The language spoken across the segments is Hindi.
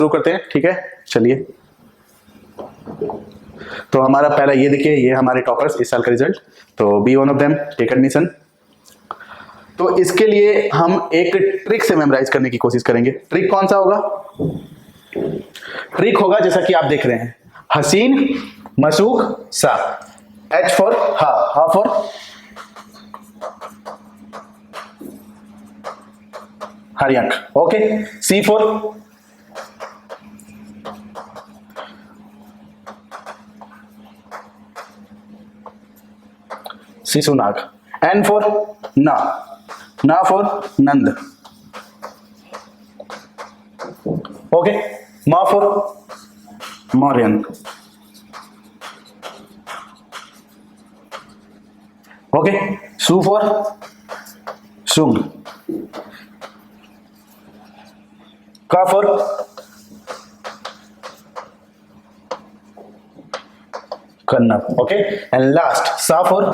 शुरू करते हैं, ठीक है। चलिए, तो हमारा पहला ये देखिए, ये हमारे टॉपर्स इस साल का रिजल्ट, तो be one of them, take admission. तो इसके लिए हम एक ट्रिक से मेमोराइज करने की कोशिश करेंगे। ट्रिक कौन सा होगा? ट्रिक होगा जैसा कि आप देख रहे हैं, हसीन मशूक सा, H फॉर हा for Haryanka, okay, C for Shishunaga, N for ना फॉर नंद, ओके, म फॉर मौर्यन, ओके, सु फॉर सुंग, क for Kanva, okay, and last सा फॉर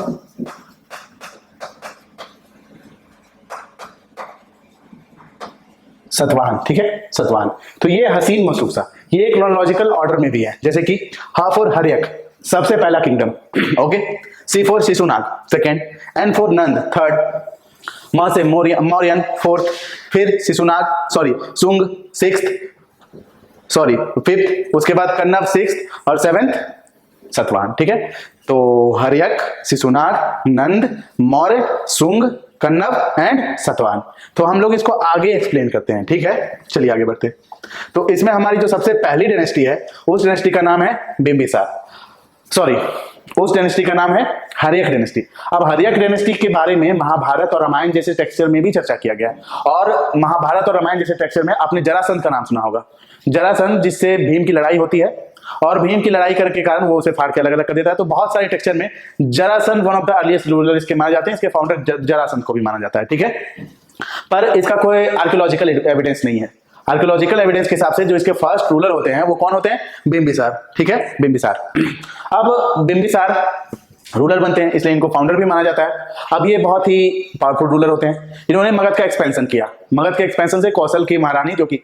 सतवाहन, ठीक है, सतवाहन। तो ये हसीन मशूक सा, ये एक क्रोनोलॉजिकल ऑर्डर में भी है, जैसे कि हा फॉर हर्यक, सबसे पहला kingdom, okay, C for Shishunaga second, N for Nanda third, म से मौर्यन फोर्थ, फिर Shishunaga sorry Sunga sixth, sorry fifth, उसके बाद कन्नव सिक्स्थ और सेवेंथ सतवाहन, ठीक है। तो हर्यक, शिशुनाग, नंद, मौर्य, सुंग, कन्नव एंड सतवाहन। तो हम लोग इसको आगे एक्सप्लेन करते हैं, ठीक है। चलिए आगे बढ़ते। तो इसमें हमारी जो सबसे पहली डायनेस्टी है, उस डायनेस्टी का नाम है बिंबिसार, सॉरी उस डायनेस्टी का नाम है हर्यक डायनेस्टी। अब हर्यक डायनेस्टी के बारे में महाभारत और रामायण जैसे टेक्सचर में भी चर्चा किया गया है, और महाभारत और रामायण जैसे टेक्सचर में आपने जरासंध का नाम सुना होगा। जरासंध जिससे भीम की लड़ाई होती है, और भीम की लड़ाई करने के कारण वो उसे फाड़ के अलग अलग कर देता है। तो बहुत सारे टेक्सचर में Jarasandha one of the earliest ruler इसके माने जाते हैं, इसके फाउंडर जरासंध को भी माना जाता है, ठीक है। पर इसका कोई आर्कियोलॉजिकल एविडेंस नहीं है। आर्कियोलॉजिकल एविडेंस के हिसाब से जो इसके फर्स्ट रूलर होते हैं वो कौन होते हैं? बिंबिसार, ठीक है, बिंबिसार। अब बिंबिसार रूलर बनते हैं, इसलिए इनको फाउंडर भी माना जाता है। अब ये बहुत ही पावरफुल रूलर होते हैं। इन्होंने मगध का एक्सपेंशन किया। मगध के एक्सपेंशन से कौशल की महारानी, जो कि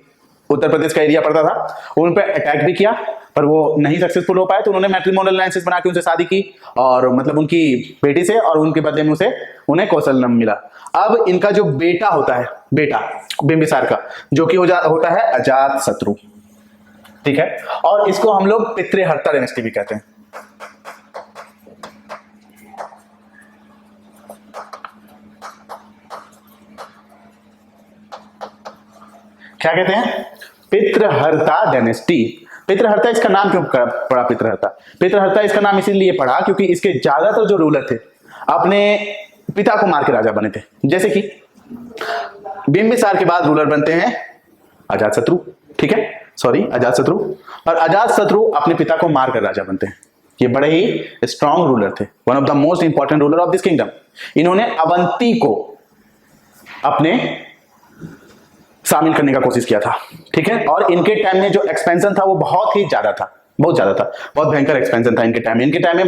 उत्तर प्रदेश का एरिया पड़ता था, उन पर अटैक भी किया, पर वो नहीं सक्सेसफुल हो पाए। तो उन्होंने मैट्रिमोनियल अलायंसेस बना के उनसे शादी की, और मतलब उनकी बेटी से, और उनके बदले में उन्हें कौशल मिला। अब इनका जो बेटा होता है, बेटा बिंबिसार का, जो कि होता है अजात शत्रु, ठीक है। और इसको हम लोग पितृहर्ता डायनेस्टी भी कहते हैं। क्या कहते हैं? पितृहर्ता डायनेस्टी। पितृहर्ता इसका नाम क्यों पड़ा पितृहर्ता? पितृहर्ता इसका नाम इसीलिए पड़ा क्योंकि इसके ज्यादातर जो रूलर थे अपने पिता को मार के राजा बने थे। जैसे कि बिंबिसार के बाद रूलर बनते हैं अजातशत्रु, ठीक है, सॉरी अजातशत्रु। और अजातशत्रु अपने पिता को मार कर राजा बनते हैं। ये बड़े ही स्ट्रॉन्ग रूलर थे, one of the most important ruler of this kingdom. इन्होंने अवंती को अपने शामिल करने का कोशिश किया था, ठीक है। और इनके टाइम में जो एक्सपेंशन था वो बहुत ही ज्यादा था, बहुत ज्यादा था, बहुत भयंकर एक्सपेंशन था इनके टाइम में। इनके टाइम में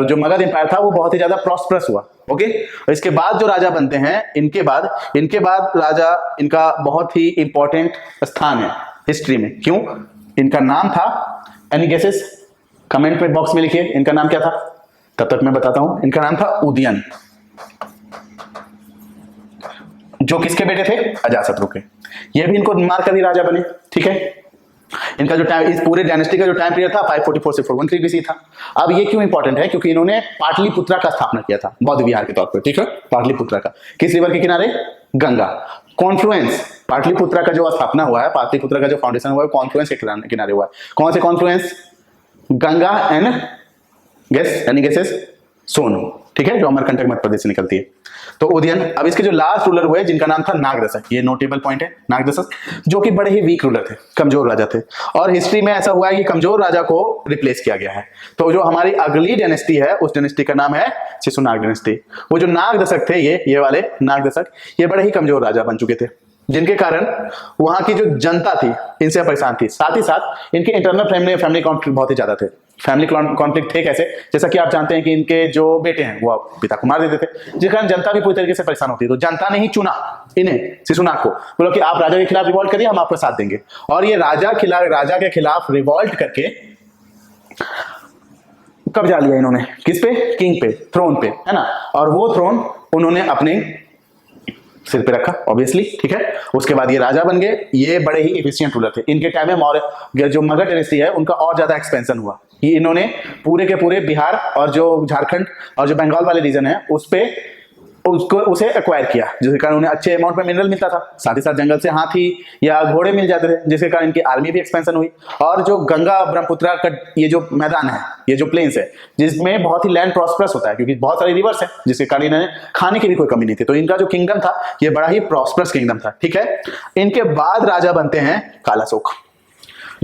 जो मगध एम्पायर था वो बहुत ही ज्यादा प्रॉस्परस हुआ, ओके। इसके बाद जो राजा बनते हैं, इनके बाद राजा, इनका बहुत ही इंपॉर्टेंट स्थान है हिस्ट्री में। क्यों? इनका नाम था, एनी गेसेस कमेंट में बॉक्स में लिखिए, इनका नाम क्या था, तब तक मैं बताता हूं। इनका नाम था उदयन, जो किसके बेटे थे? अजातशत्रु के। ये भी इनको मार कर ही राजा बने, ठीक है। इनका जो टाइम, इस पूरे डायनेस्टी का जो टाइम पीरियड था 544 से 413 बीसी था। अब ये क्यों इंपॉर्टेंट है? क्योंकि इन्होंने पाटलिपुत्रा का स्थापना किया था बौद्ध विहार के तौर पर, ठीक है। पाटलिपुत्रा का किस रिवर के किनारे? गंगा कॉन्फ्लुएंस। पाटलिपुत्रा का जो स्थापना हुआ है, पाटलिपुत्रा का जो फाउंडेशन हुआ है, कॉन्फ्लुएंस के किनारे हुआ है। कौन से कॉन्फ्लुएंस? गंगा एंड गेसेस सोन, ठीक है, जो अमरकंटक मध्य प्रदेश से निकलती है। तो उदयन। अब इसके जो लास्ट रूलर हुए जिनका नाम था नागदशक, ये नोटेबल पॉइंट है, नागदशक, जो कि बड़े ही वीक रूलर थे, कमजोर राजा थे। और हिस्ट्री में ऐसा हुआ है कि कमजोर राजा को रिप्लेस किया गया है। तो जो हमारी अगली डायनेस्टी है, उस डायनेस्टी का नाम है शिशुनाग डायनेस्टी। वो जो नागदशक थे, ये वाले नागदशक, ये बड़े ही कमजोर राजा बन चुके थे, जिनके कारण वहां की जो जनता थी इनसे परेशान थी। साथ ही साथ इनके इंटरनल फैमिली कॉन्फ्लिक्ट बहुत ही ज्यादा थे। फैमिली कॉन्फ्लिक्ट थे कैसे? जैसा कि आप जानते हैं कि इनके जो बेटे हैं वो पिता को मार देते थे, जिस कारण जनता भी पूरी तरीके से परेशान होती है। तो जनता ने ही चुना इन्हें शिशुनाग को बोलो कि आप राजा के खिलाफ रिवॉल्ट करिए, हम आपका साथ देंगे। और ये राजा के खिलाफ रिवॉल्ट करके कब्जा लिया इन्होंने, किस पे? किंग पे, थ्रोन पे, है ना। और वो थ्रोन उन्होंने अपने सिर पे रखा ऑब्वियसली, ठीक है। उसके बाद ये राजा बन गए। ये बड़े ही एफिशिएंट रूलर थे। इनके टाइम में मौर्य जो मगध डायनेस्टी है उनका और ज्यादा एक्सपेंशन हुआ। ये इन्होंने पूरे के पूरे बिहार और जो झारखंड और जो बंगाल वाले रीजन है उसे एक्वायर किया, जिसके कारण उन्हें अच्छे अमाउंट में मिनरल मिलता था। साथ ही साथ जंगल से हाथी या घोड़े मिल जाते थे, जिसके कारण इनकी आर्मी भी एक्सपेंशन हुई। और जो गंगा ब्रह्मपुत्र का ये जो मैदान है, ये जो प्लेन्स है, जिसमें बहुत ही लैंड प्रॉस्परस होता है क्योंकि बहुत सारे रिवर्स है, जिसके कारण इन्हें खाने की भी कोई कमी नहीं थी। तो इनका जो किंगडम था ये बड़ा ही प्रॉस्परस किंगडम था, ठीक है। इनके बाद राजा बनते हैं कालाशोक,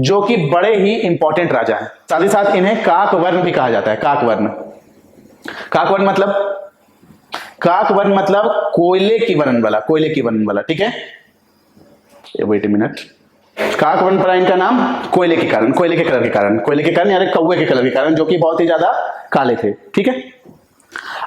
जो कि बड़े ही इंपॉर्टेंट राजा है। साथ ही साथ इन्हें काकवर्ण भी कहा जाता है। काकवर्ण मतलब कोयले की वर्ण वाला, ठीक है। Wait a minute. काकवर्ण पड़ा इनका नाम कोयले के कलर के कारण यानी कौवे के कलर के कारण, जो कि बहुत ही ज्यादा काले थे, ठीक है।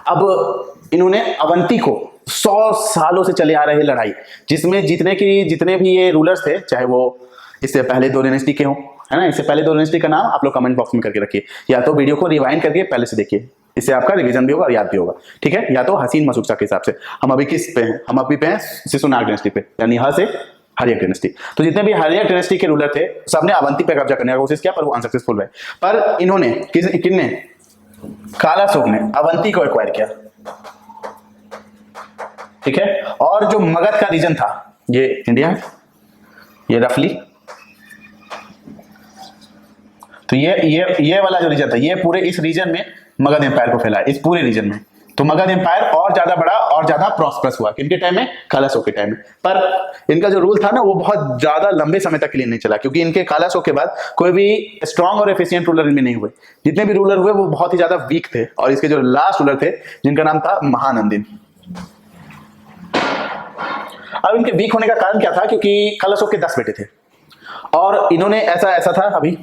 अब इन्होंने अवंती को 100 सालों से चले आ रहे लड़ाई, जिसमें जितने भी ये रूलर्स थे, चाहे वो इससे पहले 2 डायनेस्टी के हों, है ना। इससे पहले 2 डायनेस्टी का नाम आप लोग कमेंट बॉक्स में करके रखिए, या तो वीडियो को रिवाइंड करके पहले से देखिए, इससे आपका रिवीजन भी होगा और याद भी होगा, ठीक है। या तो हसीन मशूक़ा के हिसाब से। हम अभी किस पे हैं? हम अभी पे हैं शिशुनाग डायनेस्टी पे, यानी ह से हर्यक डायनेस्टी। तो जितने भी हर्यक डायनेस्टी के रूलर थे सबने अवंती पे कब्जा करने का कोशिश किया, पर वो अनसक्सेसफुल हुए। पर इन्होंने किसने? कालाशोक ने अवंती को एक्वायर किया, ठीक है। और जो मगध का रीजन था, ये इंडिया है, ये रफली, तो ये वाला जो रीजन था, ये पूरे इस रीजन में मगध एम्पायर को फैला, इस पूरे रीजन में। तो मगध एम्पायर और ज्यादा बड़ा और ज्यादा प्रॉस्परस हुआ किनके टाइम में? कालाशोक के टाइम में। पर इनका जो रूल था ना वो बहुत ज्यादा लंबे समय तक के लिए नहीं चला, क्योंकि इनके कालाशोक के बाद कोई भी स्ट्रॉन्ग और एफिशिएंट रूलर इनमें नहीं हुए। जितने भी रूलर हुए वो बहुत ही ज्यादा वीक थे। और इसके जो लास्ट रूलर थे जिनका नाम था महानंदिन। अब इनके वीक होने का कारण क्या था? क्योंकि कालाशोक के 10 बेटे थे और इन्होंने ऐसा था, अभी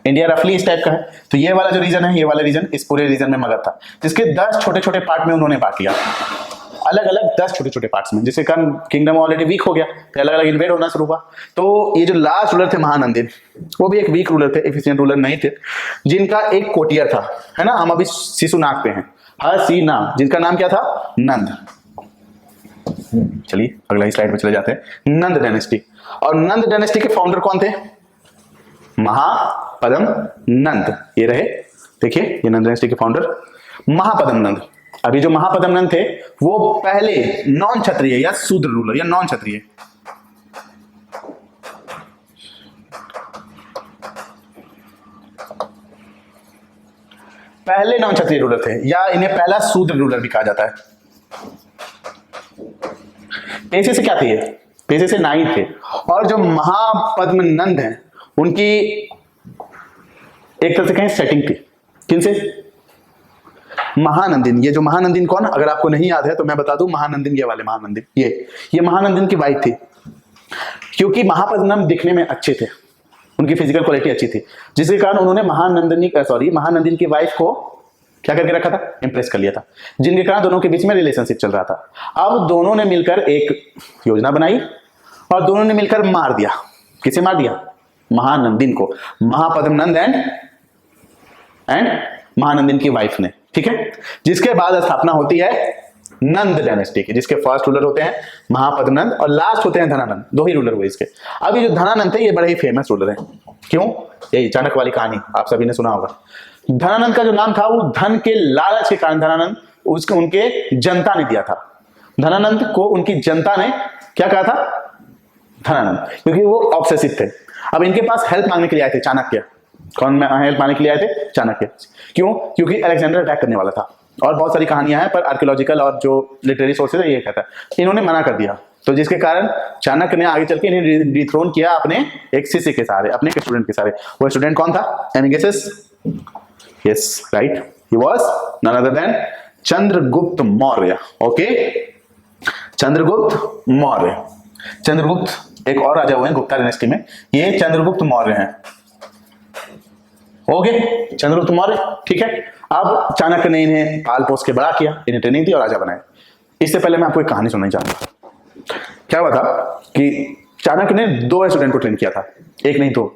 इंडिया रफली इस टाइप का है। तो ये वाला जो रीजन है, ये वाला रीजन इस पूरे रीजन में मगध था, जिसके 10 छोटे छोटे पार्ट में उन्होंने बांट लिया, अलग अलग 10 छोटे छोटे पार्ट्स में, जिसके कारण किंगडम ऑलरेडी वीक हो गया, फिर अलग अलग इन्वेड होना शुरू हुआ। तो ये जो लास्ट रूलर थे महानंदिन, वो भी एक वीक रूलर थे, एफिशिएंट रूलर नहीं थे, जिनका एक कोटियर था, है ना। हम अभी शिशुनाग पे हैं, हसीना, जिनका नाम क्या था? नंद। चलिए अगला स्लाइड पे चले जाते हैं। नंद डायनेस्टी। और नंद डायनेस्टी के फाउंडर कौन थे? महापद्म नंद। ये रहे, देखिए ये नंद डायनेस्टी के फाउंडर महापद्म नंद। अभी जो महापद्म नंद थे वो पहले नॉन क्षत्रिय या शूद्र रूलर या नॉन क्षत्रिय, पहले नॉन क्षत्रिय रूलर थे, या इन्हें पहला शूद्र रूलर भी कहा जाता है। पेशे से क्या थे? ये पेशे से नाई थे। और जो महापद्म नंद हैं उनकी एक तरह से कहें सेटिंग थी, किनसे? महानंदिन। ये जो महानंदिन कौन, अगर आपको नहीं याद है तो मैं बता दूं, महानंदिन ये वाले महानंदिन, ये महानंदिन की वाइफ थी। क्योंकि महापद्म दिखने में अच्छे थे, उनकी फिजिकल क्वालिटी अच्छी थी, जिसके कारण उन्होंने महानंदिन की वाइफ को क्या करके रखा था? इंप्रेस कर लिया था, जिनके कारण दोनों के बीच में रिलेशनशिप चल रहा था। अब दोनों ने मिलकर एक योजना बनाई और दोनों ने मिलकर मार दिया। किसे मार दिया? महानंदिन को, महापद्म नंद एंड महानंदिन की वाइफ ने, ठीक है। जिसके बाद स्थापना होती है नंद डायनेस्टी की, जिसके फर्स्ट रूलर होते हैं महापद्म नंद और लास्ट होते हैं धनानंद। 2 ही रूलर हुए इसके। अब ये जो धनानंद थे ये बड़े ही फेमस रूलर हैं। क्यों? यही चाणक्य वाली कहानी आप सभी ने सुना होगा। धनानंद का जो नाम था वो धन के लालच के कारण धनानंद उनके जनता ने दिया था। धनानंद को उनकी जनता ने क्या कहा था? धनानंद, क्योंकि वो ऑब्सेसिव थे। अब इनके पास हेल्प मांगने के लिए आए थे चाणक्य। कौन हेल्प मांगने के लिए आए थे? चाणक्य। क्यों? क्योंकि अलेक्जेंडर अटैक करने वाला था। और बहुत सारी कहानियां हैं, पर आर्कियोलॉजिकल और जो लिटरेरी सोर्सेज है ये कहता है इन्होंने मना कर दिया। तो जिसके कारण चाणक्य ने आगे चल के इन्हें डिथ्रोन किया अपने एक शिष्य के सहारे, अपने एक स्टूडेंट के सहारे। वो स्टूडेंट कौन था? Any guesses? Yes, right, he was none other than Chandragupta Maurya. Okay, Chandragupta Maurya. Chandragupta एक और राजा हुए हैं गुप्ता डायनेस्टी में, ये चंद्रगुप्त मौर्य हैं। ओके, चंद्रगुप्त मौर्य, ठीक है। अब चाणक्य ने इन्हें पाल पोस के बड़ा किया, इन्हें ट्रेनिंग दी और राजा बनाए। इससे पहले मैं आपको एक कहानी सुनाना चाहूंगा। क्या हुआ था कि चाणक्य ने 2 स्टूडेंट को ट्रेन किया था, एक नहीं 2,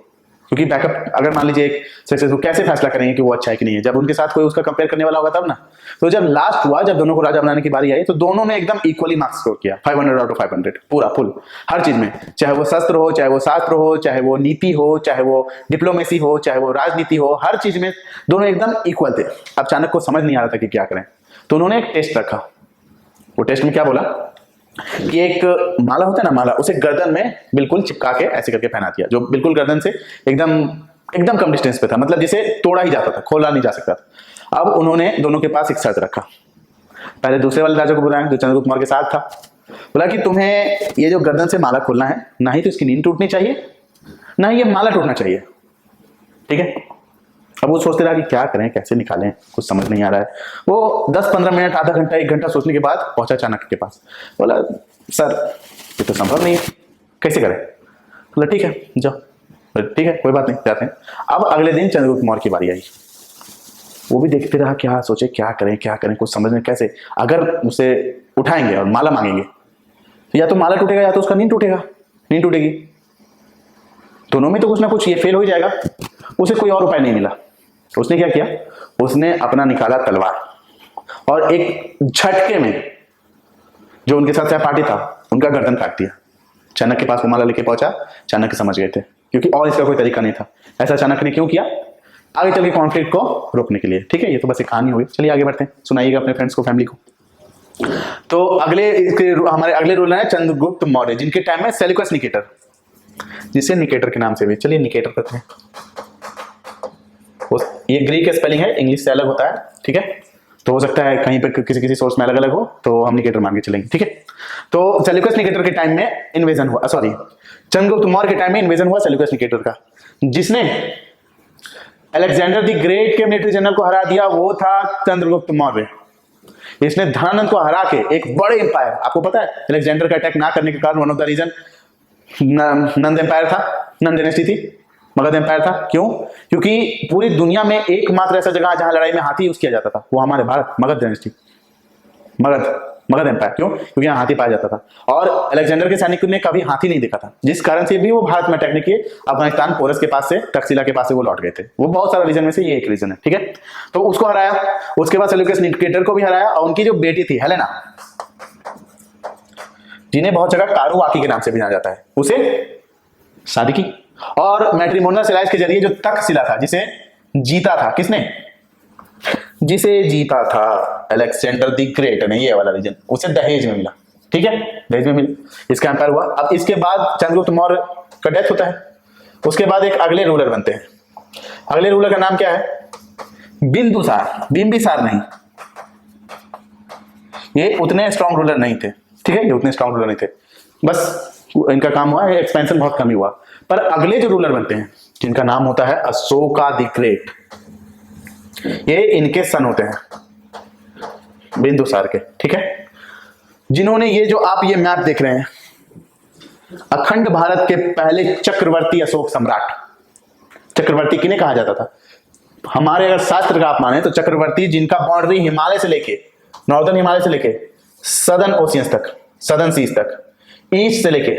क्योंकि बैकअप अगर मान लीजिए एक सक्सेसफुल कैसे फैसला करेंगे कि वो अच्छा है कि नहीं है, जब उनके साथ कोई उसका कंपेयर करने वाला होगा तब ना। तो जब लास्ट हुआ, जब दोनों को राजा बनाने की बारी आई, तो दोनों ने एकदम इक्वली मार्क्स स्कोर किया, 500 आउट ऑफ 500 पूरा फुल हर चीज में, चाहे वो शस्त्र हो, चाहे वो शास्त्र हो, चाहे वो नीति हो, चाहे वो डिप्लोमेसी हो, चाहे वो राजनीति हो, हर चीज में दोनों एकदम इक्वल थे। अब चाणक्य को समझ नहीं आ रहा था कि क्या करें, तो उन्होंने एक टेस्ट रखा। वो टेस्ट में क्या बोला कि एक माला होता है ना, माला, उसे गर्दन में बिल्कुल चिपका के ऐसे करके पहना दिया, जो बिल्कुल गर्दन से एकदम कम डिस्टेंस पे था, मतलब जिसे तोड़ा ही जाता था, खोला नहीं जा सकता था। अब उन्होंने दोनों के पास एक शर्त रखा। पहले दूसरे वाले राजा को बुलाया जो चंद्रगुप्त मौर्य के साथ था, बोला कि तुम्हें ये जो गर्दन से माला खोलना है, ना ही तो इसकी नींद टूटनी चाहिए, ना ही ये माला टूटना चाहिए, ठीक है। अब वो सोचते रहा कि क्या करें, कैसे निकालें, कुछ समझ नहीं आ रहा है। वो 10-15 मिनट, आधा घंटा, 1 घंटा सोचने के बाद पहुंचा चाणक्य के पास। बोला सर ये तो संभव नहीं है, कैसे करें? बोला ठीक है जाओ। ठीक है कोई बात नहीं, जाते हैं। अब अगले दिन चंद्रगुप्त मौर्य की बारी आई। वो भी देखते रहा, क्या सोचे, क्या करें, कुछ समझ नहीं कैसे। अगर उसे उठाएंगे और माला मांगेंगे तो या तो माला टूटेगा या तो उसका नींद टूटेगी, दोनों में तो कुछ ना कुछ ये फेल हो जाएगा। उसे कोई और उपाय नहीं मिला। उसने क्या किया, उसने अपना निकाला तलवार और एक झटके में जो उनके साथ सहपाठी था उनका गर्दन काट दिया। चाणक्य के पास वो माला लेके पहुंचा। चाणक्य समझ गए थे, क्योंकि और इसका कोई तरीका नहीं था। ऐसा चाणक्य ने क्यों किया? आगे चल के कॉन्फ्लिक्ट को रोकने के लिए, ठीक है। ये तो बस एक कहानी हुई, चलिए आगे बढ़ते हैं, सुनाइएगा अपने फ्रेंड्स को, फैमिली को। तो हमारे अगले रूलर है चंद्रगुप्त मौर्य, जिनके टाइम में सेल्यूकस निकेटर, जिसे निकेटर के नाम से भी, चलिए निकेटर करते हैं। ये ग्रीक स्पेलिंग है, इंग्लिश से अलग होता है, ठीक है। तो हो सकता है कहीं पे किसी सोर्स में अलग अलग हो, तो हम निकेटर मान के चलेंगे, ठीक है। तो सेल्यूकस निकेटर के टाइम में इन्वेजन हुआ, सॉरी चंद्रगुप्त मौर्य के टाइम में इन्वेजन हुआ सेल्यूकस निकेटर का, जिसने अलेक्जेंडर द ग्रेट के मिलिट्री जनरल को हरा दिया। वो था चंद्रगुप्त मौर्य। इसने धनानंद को हरा के एक बड़े एम्पायर, आपको पता है अलेक्जेंडर का अटैक ना करने के कारण one of the reason Nanda empire था, नंद डायनेस्टी थी, मगध एम्पायर था। क्यों? क्योंकि पूरी दुनिया में एकमात्र ऐसा जगह जहां लड़ाई में हाथी यूज किया जाता था, वो हमारे भारत, मगध डायनेस्टी, मगध एम्पायर। क्यों? क्योंकि यहाँ हाथी पाया जाता था और अलेक्जेंडर के सैनिक ने कभी हाथी नहीं देखा था, जिस कारण से भी वो भारत में अटैक नहीं किए। अफगानिस्तान पोरस के पास से, तक्षशिला के पास से वो लौट गए थे। वो बहुत सारा रीजन में से ये एक रीजन है, ठीक है। तो उसको हराया, उसके बाद सेल्यूकस निकेटर को भी हराया, और उनकी जो बेटी थी हेलेना, जिन्हें बहुत जगह कारुवाकी के नाम से भी जाना जाता है, उसे शादी की। और मैट्रिमोनियल एलायंस के जरिए जो तक्षशिला था, जिसे जीता था किसने? जिसे जीता था अलेक्जेंडर द ग्रेट ने, ये वाला रीजन उसे दहेज में मिला, ठीक है, दहेज में मिला, इसका एम्पायर हुआ। अब इसके बाद चंद्रगुप्त मौर्य का डेथ होता है। उसके बाद एक अगले रूलर बनते हैं। अगले रूलर का नाम क्या है? बिंदुसार, बिंबिसार नहीं। ये उतने स्ट्रॉन्ग रूलर नहीं थे, ठीक है, ये उतने स्ट्रॉन्ग रूलर नहीं थे, बस इनका काम हुआ है, एक्सपेंशन बहुत कम ही हुआ। पर अगले जो रूलर बनते हैं, जिनका नाम होता है अशोका द ग्रेट, ये इनके सन होते हैं बिंदुसार के, ठीक है, जिन्होंने ये जो आप ये मैप देख रहे हैं, अखंड भारत के पहले चक्रवर्ती अशोक सम्राट। चक्रवर्ती किन्हें कहा जाता था? हमारे अगर शास्त्र का आप माने तो चक्रवर्ती जिनका बाउंड्री हिमालय से लेके, नॉर्दर्न हिमालय से लेके सदर्न ओशियंस तक, सदर्न सीज तक, ईस्ट से लेके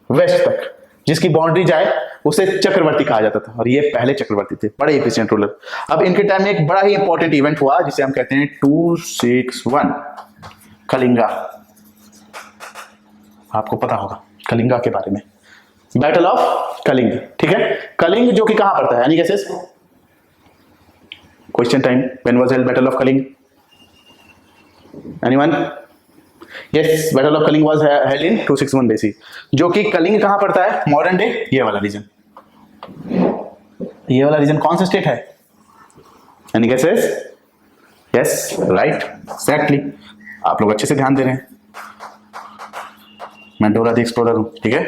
वेस्ट तक जिसकी बाउंड्री जाए उसे चक्रवर्ती कहा जाता था। और ये पहले चक्रवर्ती थे, बड़े एफिशिएंट रूलर। अब इनके टाइम में एक बड़ा ही इंपॉर्टेंट इवेंट हुआ जिसे हम कहते हैं 261 कलिंगा। आपको पता होगा कलिंगा के बारे में, बैटल ऑफ कलिंग, ठीक है। कलिंग जो कि कहां पड़ता है? Any guesses? Question time. When was held battle of Kalinga? Anyone? Yes, battle of Kalinga was held in 261 BC। जो कि कलिंग कहां पड़ता है? मॉडर्न डे ये वाला रीजन। ये वाला रीजन कौन सा स्टेट है? Any guesses? Yes, right, exactly. आप लोग अच्छे से ध्यान दे रहे हैं, मैं डोरा द एक्सप्लोरर हूं, ठीक है,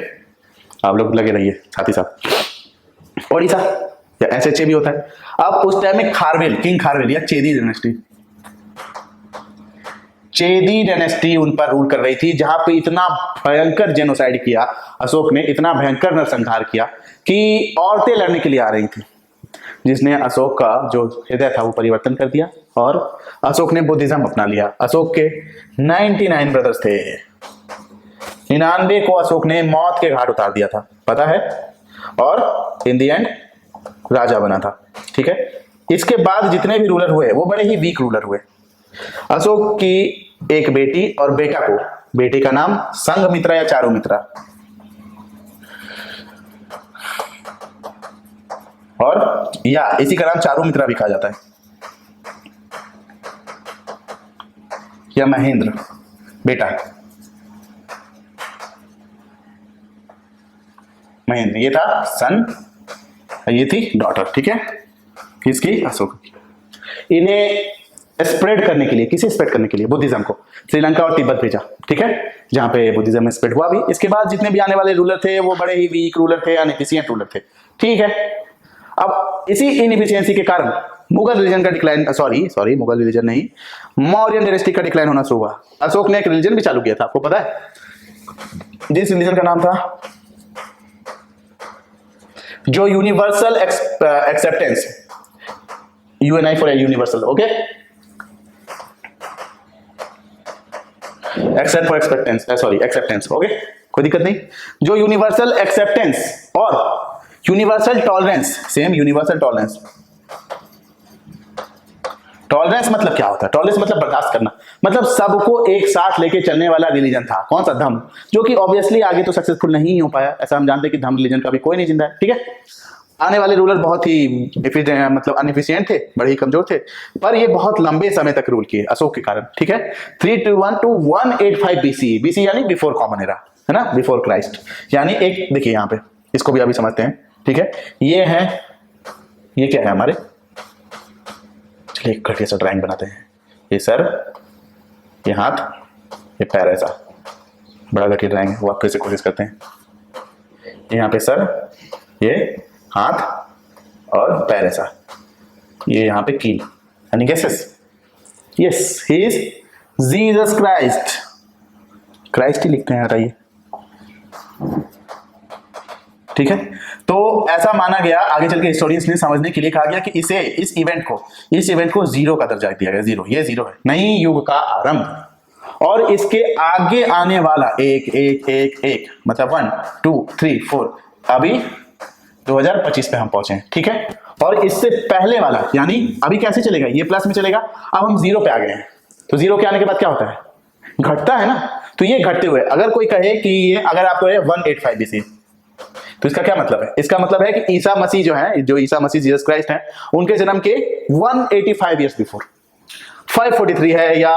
आप लोग लगे रहिए साथ ही साथ। ओडिशा या SHA भी होता है। अब उस टाइम में खारवेल, किंग खारवेल या चेदी डायनेस्टी, चेदी डायनेस्टी उन पर रूल कर रही थी, जहां पे इतना भयंकर जेनोसाइड किया अशोक ने, इतना भयंकर नरसंहार किया कि औरतें लड़ने के लिए आ रही थी। जिसने अशोक का जो हृदय था वो परिवर्तन कर दिया और अशोक ने बुद्धिज्म अपना लिया। अशोक के 99 ब्रदर्स थे, 99 को अशोक ने मौत के घाट उतार दिया था, पता है, और इन दी एंड राजा बना था। ठीक है, इसके बाद जितने भी रूलर हुए वो बड़े ही वीक रूलर हुए। अशोक की एक बेटी और बेटा को, बेटे का नाम संघमित्रा या चारुमित्रा और या इसी का नाम चारुमित्रा भी कहा जाता है, या महेंद्र बेटा, महेंद्र ये था सन, ये थी डॉटर। ठीक है, किसकी? अशोक की। इन्हें स्प्रेड करने के लिए, किसे स्प्रेड करने के लिए? बुद्धिज्म को श्रीलंका और तिब्बत भेजा। ठीक है, जहां पे बुद्धिज्म स्प्रेड हुआ भी। इसके बाद जितने भी आने वाले रूलर थे वो बड़े ही वीक रूलर थे, अनएफिशिएंट रूलर थे। ठीक है, अब इसी इनएफिशिएंसी के कारण मुगल रिलीजन का डिक्लाइन, सॉरी मुगल रिलीजन नहीं, मौर्यन डायनेस्टी का डिक्लाइन होना शुरू हुआ। अशोक ने एक रिलीजन भी चालू किया था, आपको पता है, जिस रिलीजन का नाम था जो universal acceptance, UNI for universal, okay, except for acceptance, okay, कोई दिक्कत नहीं। जो यूनिवर्सल एक्सेप्टेंस और universal tolerance, same universal tolerance. Tolerance मतलब क्या होता है? टॉलरेंस मतलब बर्दाश्त करना, मतलब सबको एक साथ लेके चलने वाला रिलीजन था। कौन सा? धम्म, जो कि ऑब्वियसली आगे तो सक्सेसफुल नहीं हो पाया, ऐसा हम जानते हैं कि धम्म रिलीजन का भी कोई नहीं जिंदा है। ठीक है, आने वाले रूलर बहुत ही मतलब अनएफिशिएंट थे, बड़े ही कमजोर थे, पर ये बहुत लंबे समय तक रूल किए अशोक के कारण। ठीक है, 321 to 185 BC यानी बिफोर कॉमन एरा, है ना, बिफोर क्राइस्ट। यानी एक देखिए यहाँ पे, इसको भी अभी समझते हैं। ठीक है, ये है, ये क्या है हमारे, चलिए एक घटिया सा ड्राइंग बनाते हैं। ये सर, ये हाथ, ये पैर, ऐसा बड़ा घटिया ड्राइंग है, वो आप फिर से कोशिश करते हैं। यहाँ पे सर, ये हाथ और पैर ऐसा, ये यहाँ पे कील, यानी gases. Yes, he is Jesus Christ, Christ ही लिखते हैं, हटाइए। ठीक है, तो ऐसा माना गया, आगे चल के हिस्टोरियंस ने समझने के लिए कहा गया कि इस इवेंट को जीरो का दर्जा दिया गया। जीरो, ये जीरो है, नई युग का आरंभ। और इसके आगे आने वाला एक मतलब 1 2 3 4 अभी 2025 पे हम पहुंचे हैं। ठीक है, और इससे पहले वाला यानी अभी कैसे चलेगा, ये प्लस में चलेगा, अब हम जीरो पे आ गए हैं। तो जीरो के आने के बाद क्या होता है? घटता है ना। तो ये घटते हुए, अगर कोई कहे कि ये, अगर आपको 185 BC, तो इसका क्या मतलब है? इसका मतलब है कि ईसा मसीह जो ईसा मसीह जीसस क्राइस्ट हैं, उनके जन्म के 185 ईयर्स बिफोर 543 है या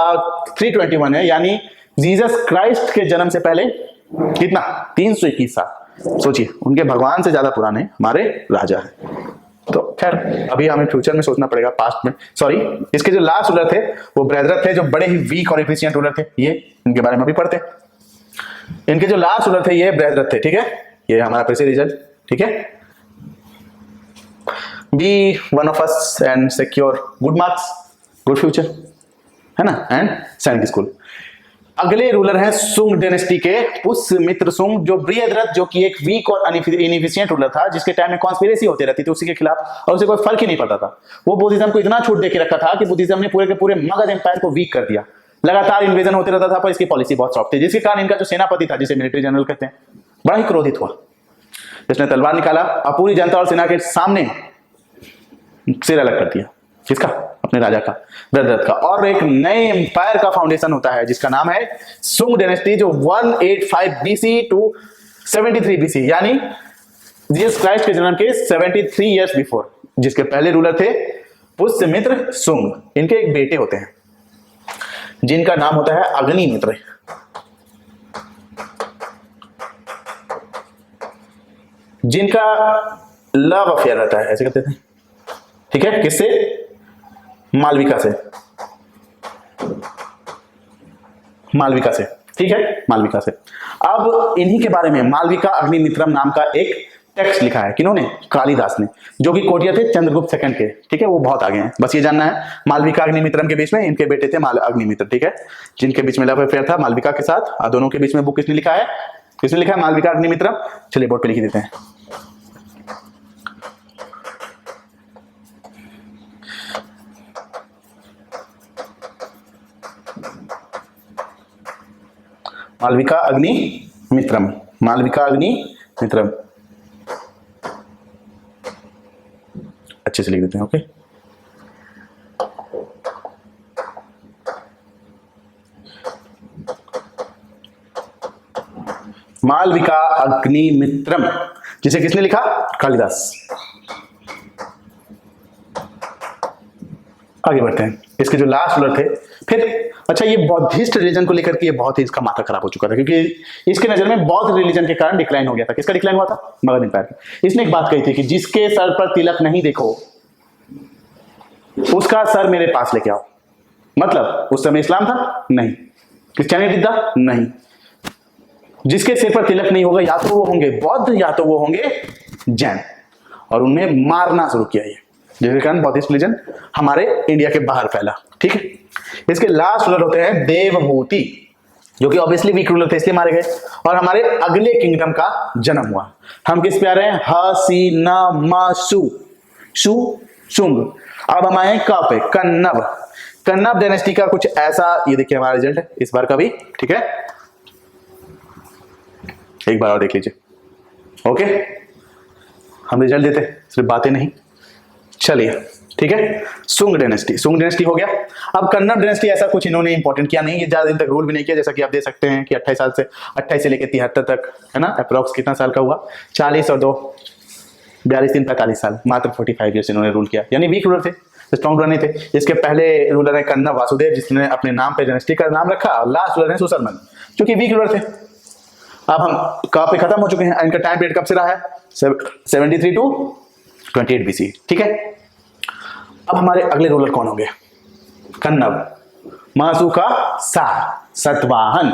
321 है, यानी जीसस क्राइस्ट के जन्म से पहले कितना? 321 साल। सोचिए, उनके भगवान से ज्यादा पुराने हमारे राजा हैं। तो खैर अभी हमें फ्यूचर में सोचना पड़ेगा, पास्ट में। सॉरी, इसके जो लास्ट रूलर थे वो बृहद्रथ थे, जो बड़े ही वीक और एफिशिएंट रूलर थे। ये इनके बारे में अभी पढ़ते हैं। इनके जो लास्ट रूलर थे ये बृहद्रथ थे। ठीक है, ये हमारा फिर से रिजल्ट। ठीक है, be one of us and secure good marks, good future, है ना, एंड सेंड स्कूल। अगले रूलर हैं सुंग डायनेस्टी के पुष्यमित्र सुंग, जो बृहद्रथ, जो कि एक वीक और इनएफिशिएंट रूलर था, जिसके टाइम में कॉन्स्पिरेसी होती रहती थी उसी के खिलाफ, और उसे कोई फर्क ही नहीं पड़ता था। वो बुद्धिज्म को इतना छूट देके रखा था कि बुद्धिज्म ने पूरे के पूरे मगध एम्पायर को वीक कर दिया। लगातार इन्वेजन होते रहता था, पर इसकी पॉलिसी बहुत सॉफ्ट थी, जिसके कारण इनका जो सेनापति था, जिसे मिलिट्री जनरल कहते हैं, बड़ा ही क्रोधित हुआ। इसने तलवार निकाला और पूरी जनता और सेना के सामने सिर अलग कर दिया। किसका? अपने राजा का, बृहद्रथ का। और एक नए एम्पायर का फाउंडेशन होता है जिसका नाम है सुंग डायनेस्टी, जो 185 BC to 73 BC, यानी जीसस क्राइस्ट के जन्म के 73 इयर्स बिफोर, जिसके पहले रूलर थे पुष्यमित्र सुंग। इनके एक बेटे होते हैं जिनका नाम होता है अग्निमित्र, जिनका लव अफेयर रहता है, ऐसे कहते थे। ठीक है, किससे? मालविका से, मालविका से। ठीक है, मालविका से। अब इन्हीं के बारे में मालविका अग्निमित्रम नाम का एक टेक्स्ट लिखा है। किन्होंने? कालिदास ने, जो कि कोटिया थे चंद्रगुप्त सेकंड के। ठीक है, वो बहुत आगे हैं, बस ये जानना है। मालविका अग्निमित्रम के बीच में इनके बेटे थे अग्निमित्र। ठीक है, जिनके बीच में लव अफेयर था मालविका के साथ। दोनों के बीच में बुक किसने लिखा है? किसने लिखा है? मालविका अग्निमित्रम। चलिए बोर्ड पे लिख देते हैं। मालविका अग्नि मित्रम, मालविका अग्नि मित्रम, अच्छे से लिख देते हैं। ओके, मालविका अग्नि मित्रम, जिसे किसने लिखा? कालिदास। आगे बढ़ते हैं, इसके जो लास्ट रूलर थे। फिर अच्छा, ये बौद्धिस्ट रिलीजन को लेकर के ये बहुत ही इसका माथा खराब हो चुका था, क्योंकि इसके नजर में बौद्ध रिलीजन के कारण डिक्लाइन हो गया था। किसका डिक्लाइन हुआ था? मगध एम्पायर का। इसने एक बात कही थी कि जिसके सर पर तिलक नहीं देखो उसका सर मेरे पास लेके आओ। मतलब उस समय इस्लाम था नहीं, क्रिश्चियनिटी था नहीं, जिसके सिर पर तिलक नहीं होगा या तो वो होंगे बौद्ध या तो वो होंगे जैन, और उन्हें मारना शुरू किया ये, जिसके कारण बौद्धिस्ट रिलीजन हमारे इंडिया के बाहर फैला। ठीक है, इसके लास्ट रूलर होते हैं देवभूति, जो कि ऑब्वियसली वीक रूलर थे इसलिए मारे गए, और हमारे अगले किंगडम का जन्म हुआ। हम किस पे आ रहे हैं? हसीनामासु, शु शुंग। अब हम आए क पे, कन्नब। कन्नब डायनेस्टी का कुछ ऐसा, ये देखिए हमारा रिजल्ट है इस बार का भी। ठीक है, एक बार और देख लीजिए। ओके, हम रिजल्ट देते, सिर्फ बातें नहीं। चलिए ठीक है, सुंग डायनेस्टी, सुंग डायनेस्टी हो गया। अब कन्नड़ डायनेस्टी ऐसा कुछ इन्होंने इंपॉर्टेंट किया नहीं, ये ज्यादा दिन तक रूल भी नहीं किया, जैसा कि आप देख सकते हैं कि 28 से लेकर 73 तक, है ना, अप्रोक्स कितना साल का हुआ? 40 और 2 42 3 45 साल, मात्र 45 ईयर्स इन्होंने रूल किया, यानी वीक रूलर थे, स्ट्रॉन्ग रूलर नहीं थे। इसके पहले रूलर है कन्नड़ वासुदेव, जिसने अपने नाम पे डायनेस्टी का नाम रखा, और लास्ट रूलर है सुसरमन, जो कि वीक रूलर थे। अब हम कहाँ पे खत्म हो चुके हैं? इनका टाइम पीरियड कब से रहा है? 73 टू 28 BC। ठीक है, अब हमारे अगले रूलर कौन होंगे? कन्नब, मासुका सा, सतवाहन।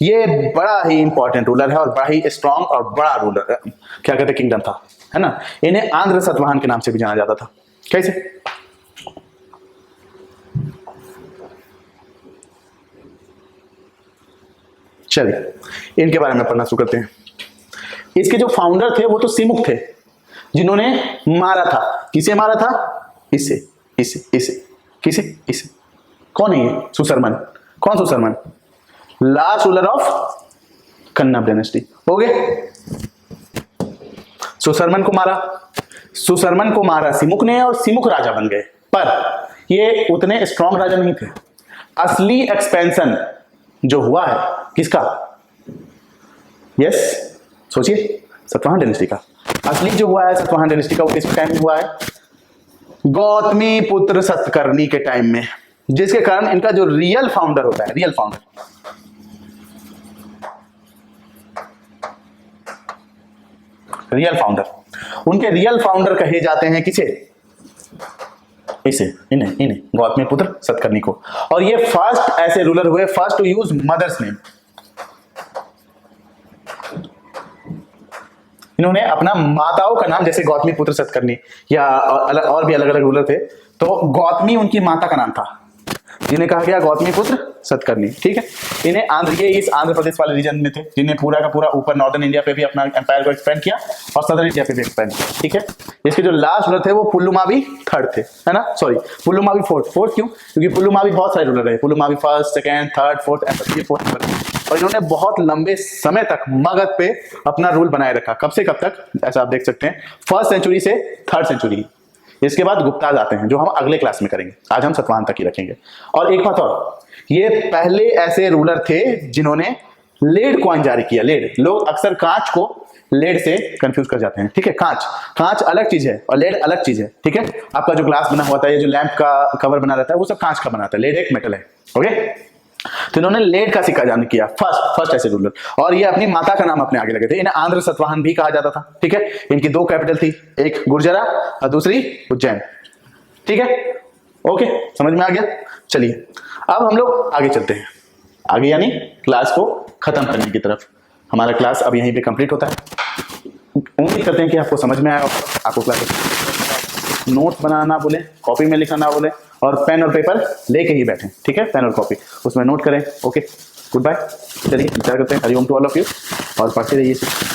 ये बड़ा ही इंपॉर्टेंट रूलर है और बड़ा ही स्ट्रॉन्ग और बड़ा रूलर, क्या कहते हैं, किंगडम था, है ना। इन्हें आंध्र सतवाहन के नाम से भी जाना जाता था। कैसे? चलिए इनके बारे में पढ़ना शुरू करते हैं। इसके जो फाउंडर थे वो तो सिमुक थे, जिन्होंने मारा था। किसे मारा था? इसे, किसे? इसे। कौन है ये? सुसरमन। कौन Susharman? Last ruler of Kanva dynasty. हो गए, सुसरमन को मारा सिमुक ने, और सिमुक राजा बन गए। पर ये उतने स्ट्रॉन्ग राजा नहीं थे। असली एक्सपेंशन जो हुआ है किसका? यस, सोचिए, सतवाहन डायनेस्टी का। असली जो हुआ है सतवाहन डायनेस्टी का, वो किस टाइम में हुआ है? गौतमी पुत्र सतकर्णी के टाइम में, जिसके कारण इनका जो रियल फाउंडर होता है, रियल फाउंडर, उनके रियल फाउंडर कहे जाते हैं किसे? इन्हें गौतमी पुत्र सतकर्णी को। और ये फर्स्ट ऐसे रूलर हुए, first to use mother's name. इन्होंने अपना माताओं का नाम, जैसे गौतमी पुत्र सतकर्णी या और भी अलग अलग रूलर थे, तो गौतमी उनकी माता का नाम था, जिन्हें कहा गया गौतमी पुत्र सतकर्णी। ठीक है, इन्हें ये इस आंध्र प्रदेश वाले रीजन में थे, जिन्हें पूरा का पूरा ऊपर नॉर्दर्न इंडिया पे भी अपना एम्पायर को एक्सपेंड किया और सदर्न इंडिया पे भी एक्सपेंड किया। ठीक है, इसके जो लास्ट रूलर थे वो पुल्लुमावी थर्ड थे, है ना, सॉरी पुल्लुमावी फोर्थ। क्यों? क्योंकि पुल्लुमावी बहुत सारे रूलर रहे, पुल्लुमावी फर्स्ट, सेकेंड, थर्ड, फोर्थ, ऐसा ये फोर्थ नंबर। और इन्होंने बहुत लंबे समय तक मगध पे अपना रूल बनाए रखा। कब से कब तक? ऐसा आप देख सकते हैं, 1st सेंचुरी से 3rd सेंचुरी। इसके बाद गुप्ताज आते हैं, जो हम अगले क्लास में करेंगे। आज हम सतवाहन तक ही रखेंगे। और एक बात और, ये पहले ऐसे रूलर थे जिन्होंने लेड कॉइन जारी किया। लेड, लोग अक्सर कांच को लेड से कंफ्यूज कर जाते हैं। ठीक है, कांच अलग चीज है और लेड अलग चीज है। ठीक है, आपका जो ग्लास बना हुआ था, ये जो लैंप का कवर बना रहता है, वो सब कांच का बनाता है, लेड एक मेटल है। ओके, तो इन्होंने लेड का सिक्का जारी किया, फर्स्ट ऐसे रूलर। और ये अपनी माता का नाम अपने आगे लगे थे। इन्हें आंध्र सतवाहन भी कहा जाता था। ठीक है, इनकी 2 कैपिटल थी, एक गुर्जरा और दूसरी उज्जैन। ठीक है, ओके, समझ में आ गया। चलिए अब हम लोग आगे चलते हैं, आगे यानी क्लास को खत्म करने की तरफ। हमारा क्लास अब यहीं पे कंप्लीट होता है। उम्मीद करते हैं कि आपको समझ में आया, आपको क्लास नोट्स बनाना ना भूलें, कॉपी में लिखना ना भूलें, और पेन और पेपर लेके ही बैठें। ठीक है, पेन और कॉपी, उसमें नोट करें। Okay, good bye. चलिए इंतजार करते हैं। Hari Om to all of you, और पढ़ते रहिए।